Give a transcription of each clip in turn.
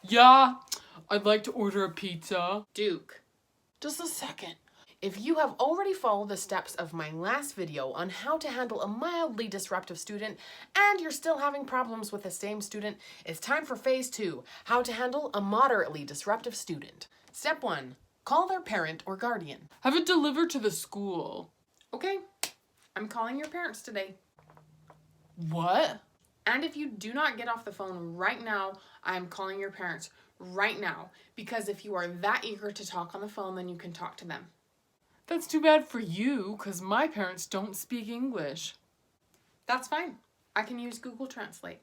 Yeah, I'd like to order a pizza. Duke, just a second. If you have already followed the steps of my last video on how to handle a mildly disruptive student and you're still having problems with the same student, it's time for phase 2, how to handle a moderately disruptive student. Step 1, call their parent or guardian. Have it delivered to the school. Okay, I'm calling your parents today. What? And if you do not get off the phone right now, I'm calling your parents right now. Because if you are that eager to talk on the phone, then you can talk to them. That's too bad for you, because my parents don't speak English. That's fine. I can use Google Translate.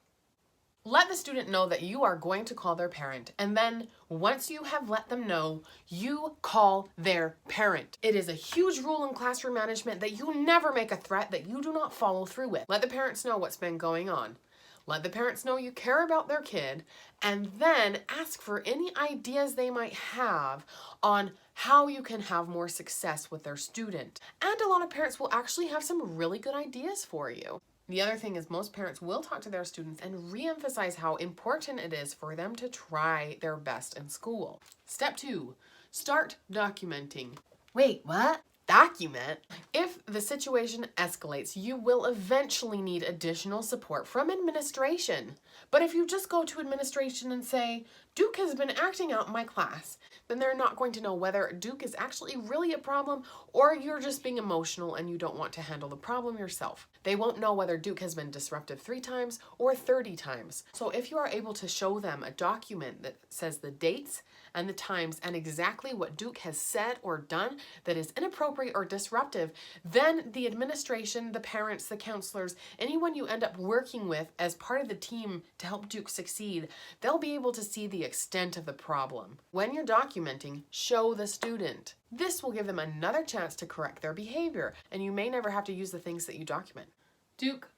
Let the student know that you are going to call their parent, and then once you have let them know, you call their parent. It is a huge rule in classroom management that you never make a threat that you do not follow through with. Let the parents know what's been going on. Let the parents know you care about their kid, and then ask for any ideas they might have on how you can have more success with their student. And a lot of parents will actually have some really good ideas for you. The other thing is most parents will talk to their students and re-emphasize how important it is for them to try their best in school. Step 2, start documenting. Wait, what? Document? If the situation escalates, you will eventually need additional support from administration. But if you just go to administration and say, Duke has been acting out in my class, then they're not going to know whether Duke is actually really a problem or you're just being emotional and you don't want to handle the problem yourself. They won't know whether Duke has been disruptive 3 times or 30 times. So if you are able to show them a document that says the dates and the times and exactly what Duke has said or done that is inappropriate or disruptive, then the administration, the parents, the counselors, anyone you end up working with as part of the team to help Duke succeed, they'll be able to see the extent of the problem. When you're documenting, show the student. This will give them another chance to correct their behavior, and you may never have to use the things that you document. Duke,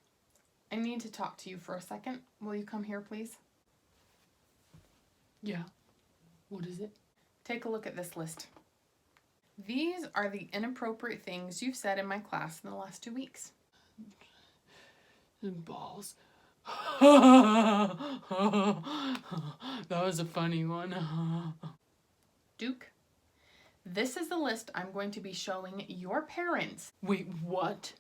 I need to talk to you for a second. Will you come here, please? Yeah. What is it? Take a look at this list. These are the inappropriate things you've said in my class in the last 2 weeks. Balls. That was a funny one. Duke, this is the list I'm going to be showing your parents. Wait, what?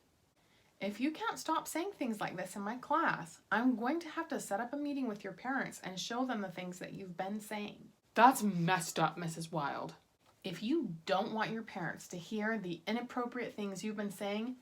If you can't stop saying things like this in my class, I'm going to have to set up a meeting with your parents and show them the things that you've been saying. That's messed up, Mrs. Wild. If you don't want your parents to hear the inappropriate things you've been saying,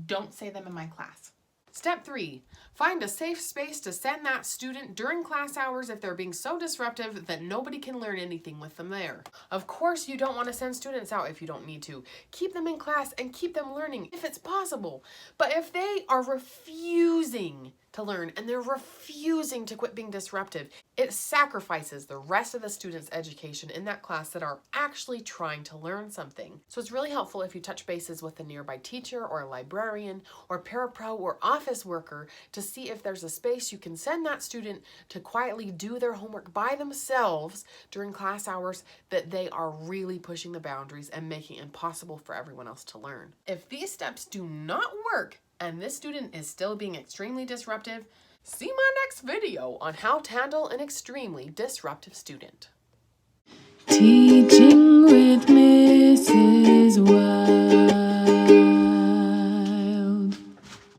don't say them in my class. Step 3, find a safe space to send that student during class hours if they're being so disruptive that nobody can learn anything with them there. Of course, you don't want to send students out if you don't need to. Keep them in class and keep them learning if it's possible. But if they are refusing to learn and they're refusing to quit being disruptive, it sacrifices the rest of the students' education in that class that are actually trying to learn something. So it's really helpful if you touch bases with a nearby teacher or a librarian or parapro or office worker to see if there's a space you can send that student to quietly do their homework by themselves during class hours that they are really pushing the boundaries and making it impossible for everyone else to learn. If these steps do not work, and this student is still being extremely disruptive, see my next video on how to handle an extremely disruptive student. Teaching with Mrs. Wild.